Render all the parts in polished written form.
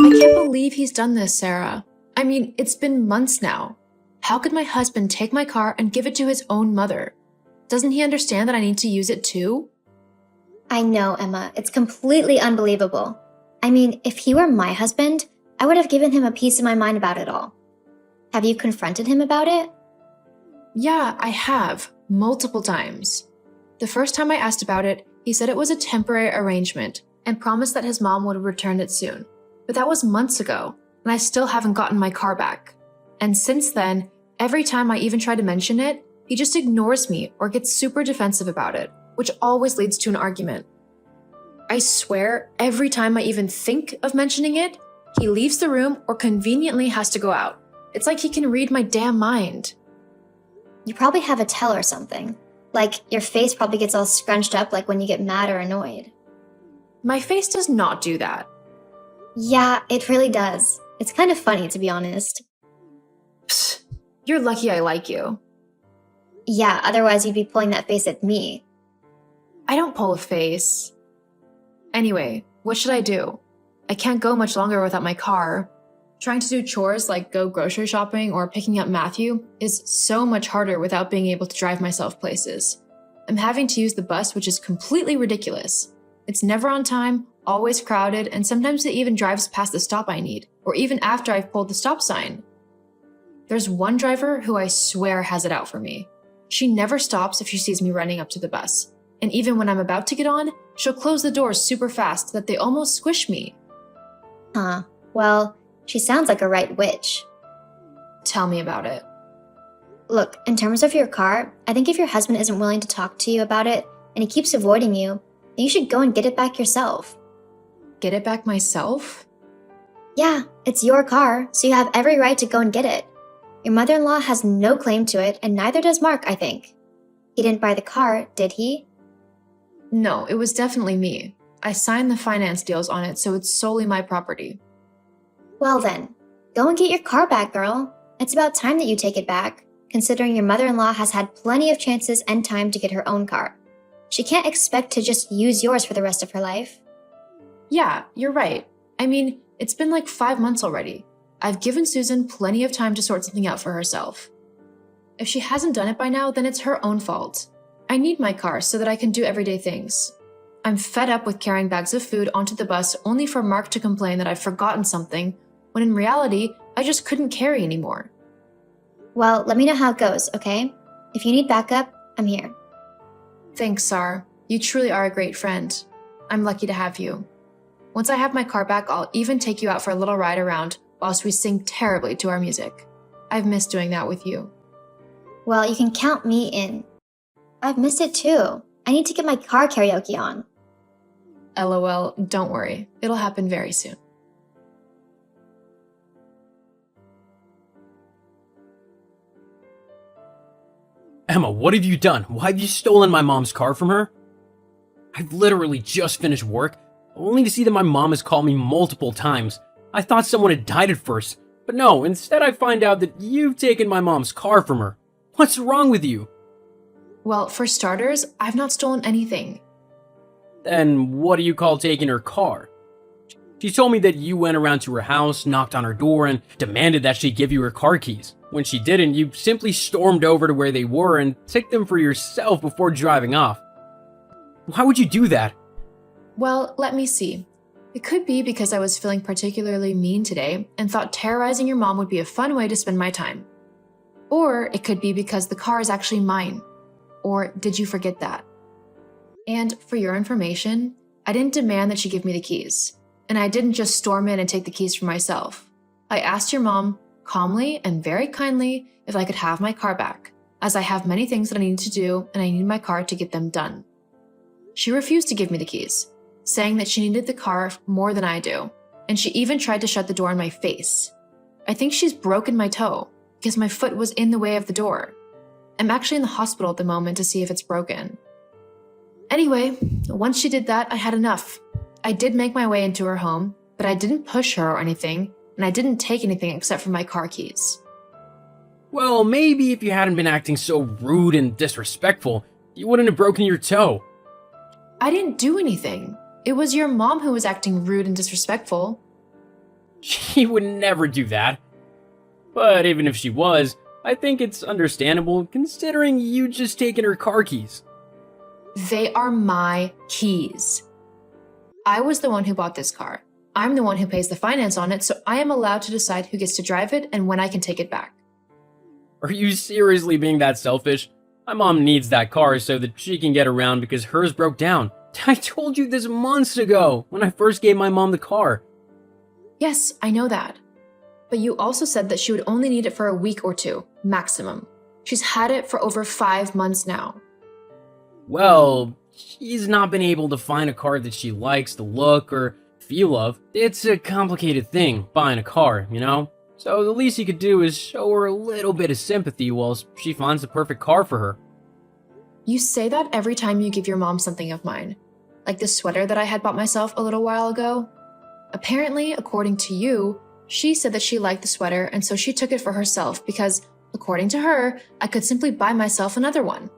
I can't believe he's done this, Sarah. I mean, it's been months now. How could my husband take my car and give it to his own mother? Doesn't he understand that I need to use it too? I know, Emma. It's completely unbelievable. I mean, if he were my husband, I would have given him a piece of my mind about it all. Have you confronted him about it? Yeah, I have, multiple times. The first time I asked about it, he said it was a temporary arrangement and promised that his mom would return it soon. But that was months ago, and I still haven't gotten my car back. And since then, every time I even try to mention it, he just ignores me or gets super defensive about it, which always leads to an argument. I swear, every time I even think of mentioning it, he leaves the room or conveniently has to go out. It's like he can read my damn mind. You probably have a tell or something. Like, your face probably gets all scrunched up like when you get mad or annoyed. My face does not do that. Yeah, it really does. It's kind of funny, to be honest. Psst, you're lucky I like you. Yeah, otherwise you'd be pulling that face at me. I don't pull a face. Anyway, what should I do? I can't go much longer without my car. Trying to do chores like go grocery shopping or picking up Matthew is so much harder without being able to drive myself places. I'm having to use the bus, which is completely ridiculous. It's never on time, always crowded, and sometimes it even drives past the stop I need, or even after I've pulled the stop sign. There's one driver who I swear has it out for me. She never stops if she sees me running up to the bus. And even when I'm about to get on, she'll close the doors super fast that they almost squish me. Huh. Well, she sounds like a right witch. Tell me about it. Look, in terms of your car, I think if your husband isn't willing to talk to you about it and he keeps avoiding you, then you should go and get it back yourself. Get it back myself? Yeah, it's your car, so you have every right to go and get it. Your mother-in-law has no claim to it, and neither does Mark, I think. He didn't buy the car, did he? No, it was definitely me. I signed the finance deals on it, so it's solely my property. Well then, go and get your car back, girl. It's about time that you take it back, considering your mother-in-law has had plenty of chances and time to get her own car. She can't expect to just use yours for the rest of her life. Yeah, you're right. I mean, it's been like 5 months already. I've given Susan plenty of time to sort something out for herself. If she hasn't done it by now, then it's her own fault. I need my car so that I can do everyday things. I'm fed up with carrying bags of food onto the bus only for Mark to complain that I've forgotten something, when in reality, I just couldn't carry anymore. Well, let me know how it goes, okay? If you need backup, I'm here. Thanks, Sar. You truly are a great friend. I'm lucky to have you. Once I have my car back, I'll even take you out for a little ride around whilst we sing terribly to our music. I've missed doing that with you. Well, you can count me in. I've missed it too. I need to get my car karaoke on. LOL, don't worry. It'll happen very soon. Emma, what have you done? Why have you stolen my mom's car from her? I've literally just finished work, only to see that my mom has called me multiple times. I thought someone had died at first, but no, instead I find out that you've taken my mom's car from her. What's wrong with you? Well, for starters, I've not stolen anything. Then what do you call taking her car? She told me that you went around to her house, knocked on her door, and demanded that she give you her car keys. When she didn't, you simply stormed over to where they were and took them for yourself before driving off. Why would you do that? Well, let me see. It could be because I was feeling particularly mean today and thought terrorizing your mom would be a fun way to spend my time. Or it could be because the car is actually mine. Or did you forget that? And for your information, I didn't demand that she give me the keys. And I didn't just storm in and take the keys for myself. I asked your mom, calmly and very kindly, if I could have my car back, as I have many things that I need to do and I need my car to get them done. She refused to give me the keys, saying that she needed the car more than I do, and she even tried to shut the door in my face. I think she's broken my toe, because my foot was in the way of the door. I'm actually in the hospital at the moment to see if it's broken. Anyway, once she did that, I had enough. I did make my way into her home, but I didn't push her or anything, and I didn't take anything except for my car keys. Well, maybe if you hadn't been acting so rude and disrespectful, you wouldn't have broken your toe. I didn't do anything. It was your mom who was acting rude and disrespectful. She would never do that. But even if she was, I think it's understandable considering you just taken her car keys. They are my keys. I was the one who bought this car. I'm the one who pays the finance on it, so I am allowed to decide who gets to drive it and when I can take it back. Are you seriously being that selfish? My mom needs that car so that she can get around because hers broke down. I told you this months ago when I first gave my mom the car. Yes, I know that. But you also said that she would only need it for a week or two, maximum. She's had it for over 5 months now. Well, she's not been able to find a car that she likes the look or feel of. It's a complicated thing, buying a car, you know? So the least you could do is show her a little bit of sympathy while she finds the perfect car for her. You say that every time you give your mom something of mine, like the sweater that I had bought myself a little while ago. Apparently, according to you, she said that she liked the sweater and so she took it for herself because, according to her, I could simply buy myself another one.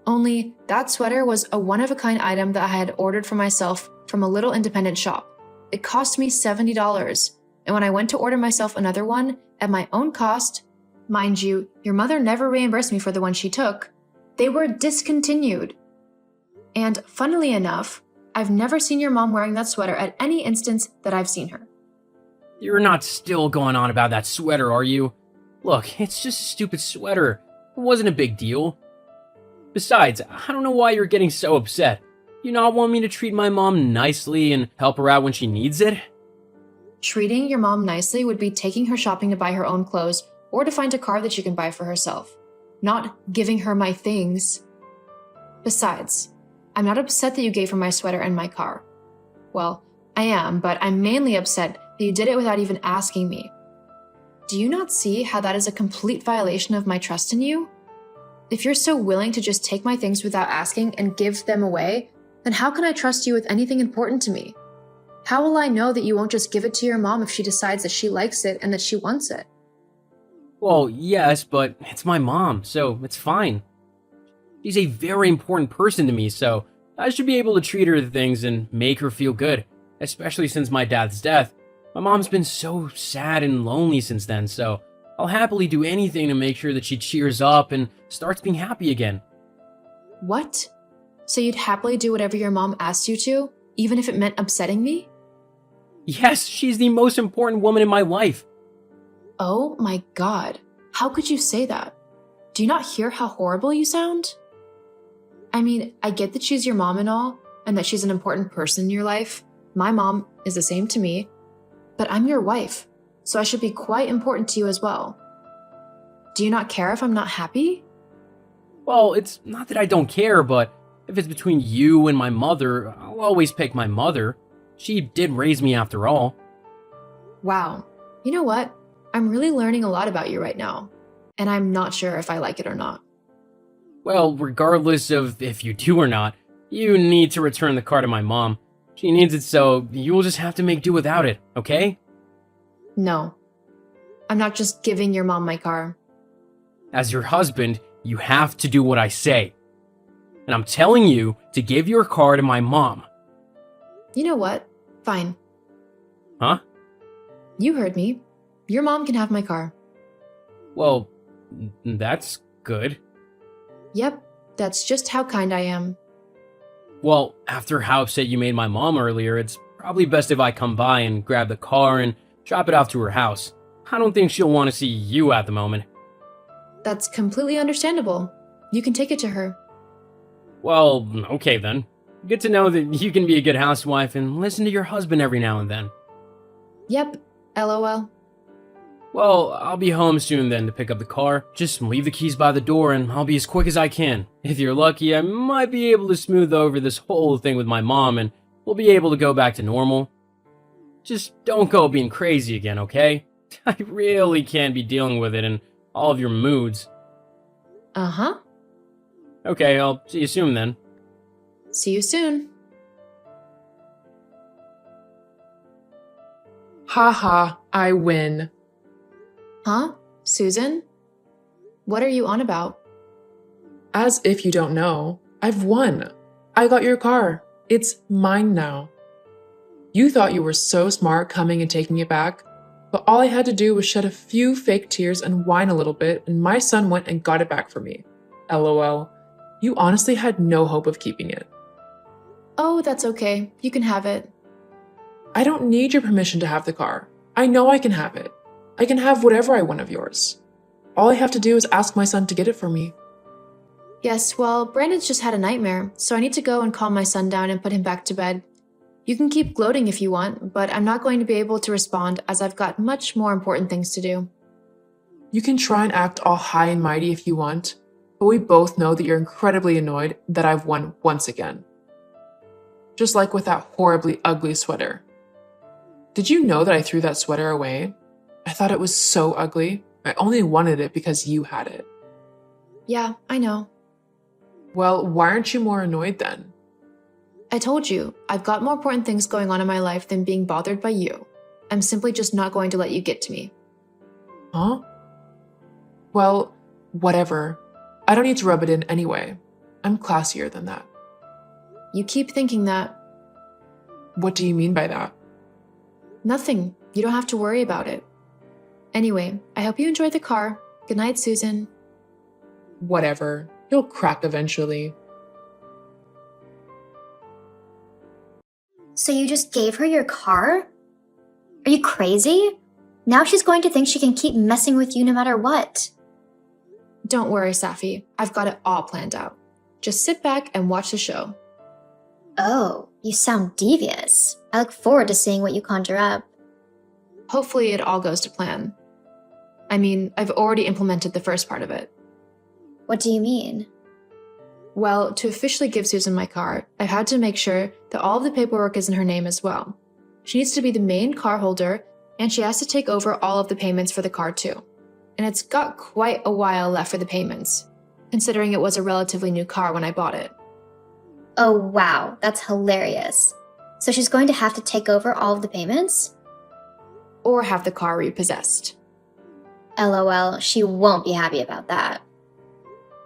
Only, that sweater was a one-of-a-kind item that I had ordered for myself from a little independent shop. It cost me $70, and when I went to order myself another one, at my own cost, mind you, your mother never reimbursed me for the one she took, they were discontinued. And funnily enough, I've never seen your mom wearing that sweater at any instance that I've seen her. You're not still going on about that sweater, are you? Look, it's just a stupid sweater. It wasn't a big deal. Besides, I don't know why you're getting so upset. You not want me to treat my mom nicely and help her out when she needs it? Treating your mom nicely would be taking her shopping to buy her own clothes or to find a car that she can buy for herself, not giving her my things. Besides, I'm not upset that you gave her my sweater and my car. Well, I am, but I'm mainly upset that you did it without even asking me. Do you not see how that is a complete violation of my trust in you? If you're so willing to just take my things without asking and give them away, then how can I trust you with anything important to me? How will I know that you won't just give it to your mom if she decides that she likes it and that she wants it? Well, yes, but it's my mom, so it's fine. She's a very important person to me, so I should be able to treat her to things and make her feel good, especially since my dad's death. My mom's been so sad and lonely since then, so I'll happily do anything to make sure that she cheers up and starts being happy again. What? So you'd happily do whatever your mom asked you to, even if it meant upsetting me? Yes, she's the most important woman in my life. Oh my god, how could you say that? Do you not hear how horrible you sound? I mean, I get that she's your mom and all, and that she's an important person in your life. My mom is the same to me, but I'm your wife, so I should be quite important to you as well. Do you not care if I'm not happy? Well, it's not that I don't care, but if it's between you and my mother, I'll always pick my mother. She did raise me after all. Wow, you know what? I'm really learning a lot about you right now, and I'm not sure if I like it or not. Well, regardless of if you do or not, you need to return the car to my mom. She needs it, so you'll just have to make do without it, okay? No, I'm not just giving your mom my car. As your husband, you have to do what I say. And I'm telling you to give your car to my mom. You know what? Fine. Huh? You heard me. Your mom can have my car. Well, that's good. Yep, that's just how kind I am. Well, after how upset you made my mom earlier, it's probably best if I come by and grab the car and drop it off to her house. I don't think she'll want to see you at the moment. That's completely understandable. You can take it to her. Well, okay then. Good to know that you can be a good housewife and listen to your husband every now and then. Yep, LOL. Well, I'll be home soon then to pick up the car. Just leave the keys by the door and I'll be as quick as I can. If you're lucky, I might be able to smooth over this whole thing with my mom and we'll be able to go back to normal. Just don't go being crazy again, okay? I really can't be dealing with it and all of your moods. Uh-huh. Okay, I'll see you soon then. See you soon. Haha, I win. Huh? Susan? What are you on about? As if you don't know, I've won. I got your car. It's mine now. You thought you were so smart coming and taking it back, but all I had to do was shed a few fake tears and whine a little bit, and my son went and got it back for me. LOL. You honestly had no hope of keeping it. Oh, that's okay. You can have it. I don't need your permission to have the car. I know I can have it. I can have whatever I want of yours. All I have to do is ask my son to get it for me. Yes, well, Brandon's just had a nightmare, so I need to go and calm my son down and put him back to bed. You can keep gloating if you want, but I'm not going to be able to respond as I've got much more important things to do. You can try and act all high and mighty if you want, but we both know that you're incredibly annoyed that I've won once again. Just like with that horribly ugly sweater. Did you know that I threw that sweater away? I thought it was so ugly. I only wanted it because you had it. Yeah, I know. Well, why aren't you more annoyed then? I told you, I've got more important things going on in my life than being bothered by you. I'm simply just not going to let you get to me. Huh? Well, whatever. I don't need to rub it in anyway. I'm classier than that. You keep thinking that. What do you mean by that? Nothing. You don't have to worry about it. Anyway, I hope you enjoyed the car. Good night, Susan. Whatever. You'll crack eventually. So you just gave her your car? Are you crazy? Now she's going to think she can keep messing with you no matter what. Don't worry, Safi. I've got it all planned out. Just sit back and watch the show. Oh, you sound devious. I look forward to seeing what you conjure up. Hopefully it all goes to plan. I mean, I've already implemented the first part of it. What do you mean? Well, to officially give Susan my car, I've had to make sure that all of the paperwork is in her name as well. She needs to be the main car holder, and she has to take over all of the payments for the car too. And it's got quite a while left for the payments, considering it was a relatively new car when I bought it. Oh wow, that's hilarious. So she's going to have to take over all of the payments? Or have the car repossessed. LOL, she won't be happy about that.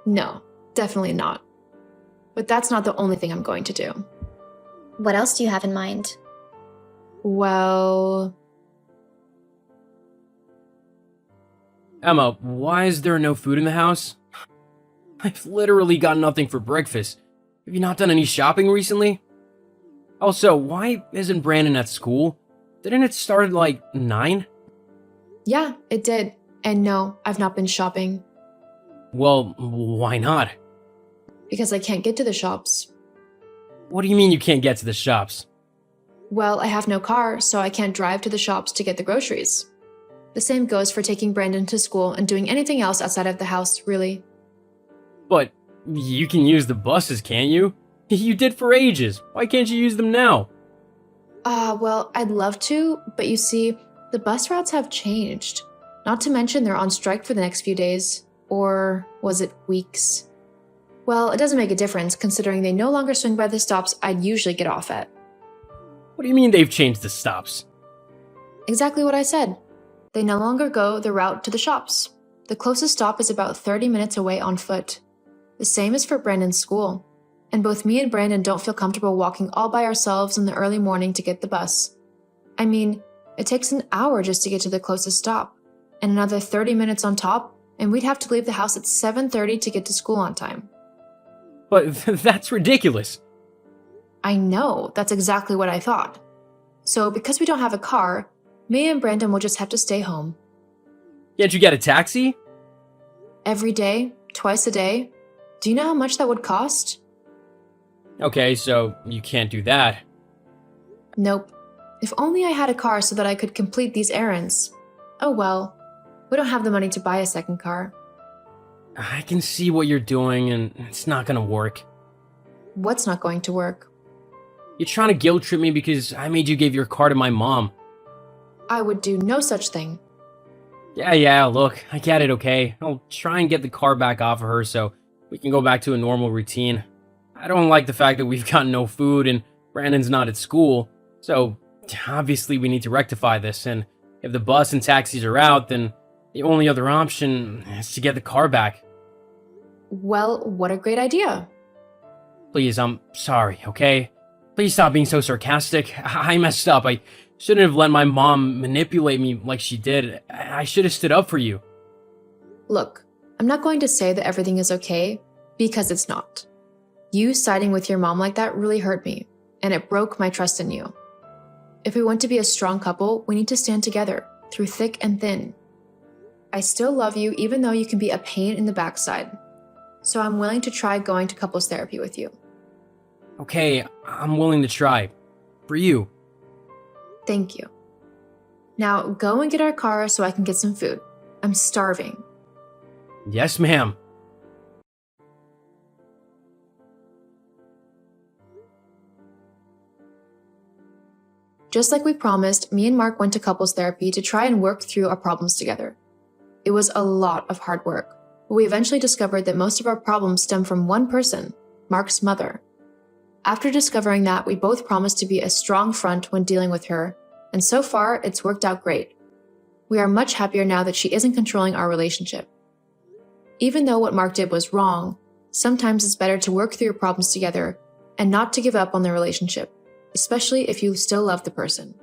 No, definitely not. But that's not the only thing I'm going to do. What else do you have in mind? Well... Emma, why is there no food in the house? I've literally got nothing for breakfast. Have you not done any shopping recently? Also, why isn't Brandon at school? Didn't it start at like 9? Yeah, it did. And no, I've not been shopping. Well, why not? Because I can't get to the shops. What do you mean you can't get to the shops? Well, I have no car, so I can't drive to the shops to get the groceries. The same goes for taking Brandon to school and doing anything else outside of the house, really. But you can use the buses, can't you? You did for ages. Why can't you use them now? Well, I'd love to, but you see, the bus routes have changed. Not to mention they're on strike for the next few days. Or was it weeks? Well, it doesn't make a difference considering they no longer swing by the stops I'd usually get off at. What do you mean they've changed the stops? Exactly what I said. They no longer go the route to the shops. The closest stop is about 30 minutes away on foot. The same is for Brandon's school. And both me and Brandon don't feel comfortable walking all by ourselves in the early morning to get the bus. I mean, it takes an hour just to get to the closest stop, and another 30 minutes on top, and we'd have to leave the house at 7:30 to get to school on time. But that's ridiculous. I know, that's exactly what I thought. So because we don't have a car, me and Brandon will just have to stay home. Can't you get a taxi? Every day, twice a day. Do you know how much that would cost? Okay, so you can't do that. Nope. If only I had a car so that I could complete these errands. Oh well, we don't have the money to buy a second car. I can see what you're doing, and it's not gonna work. What's not going to work? You're trying to guilt trip me because I made you give your car to my mom. I would do no such thing. Yeah, look, I get it, okay? I'll try and get the car back off of her so we can go back to a normal routine. I don't like the fact that we've got no food and Brandon's not at school, so obviously we need to rectify this, and if the bus and taxis are out, then the only other option is to get the car back. Well, what a great idea. Please, I'm sorry, okay? Please stop being so sarcastic. I messed up. I Shouldn't have let my mom manipulate me like she did. I should have stood up for you. Look, I'm not going to say that everything is okay, because it's not. You siding with your mom like that really hurt me, and it broke my trust in you. If we want to be a strong couple, we need to stand together, through thick and thin. I still love you even though you can be a pain in the backside. So I'm willing to try going to couples therapy with you. Okay, I'm willing to try. For you. Thank you. Now go and get our car so I can get some food. I'm starving. Yes, ma'am. Just like we promised, me and Mark went to couples therapy to try and work through our problems together. It was a lot of hard work, but we eventually discovered that most of our problems stem from one person, Mark's mother. After discovering that, we both promised to be a strong front when dealing with her, and so far, it's worked out great. We are much happier now that she isn't controlling our relationship. Even though what Mark did was wrong, sometimes it's better to work through your problems together and not to give up on the relationship, especially if you still love the person.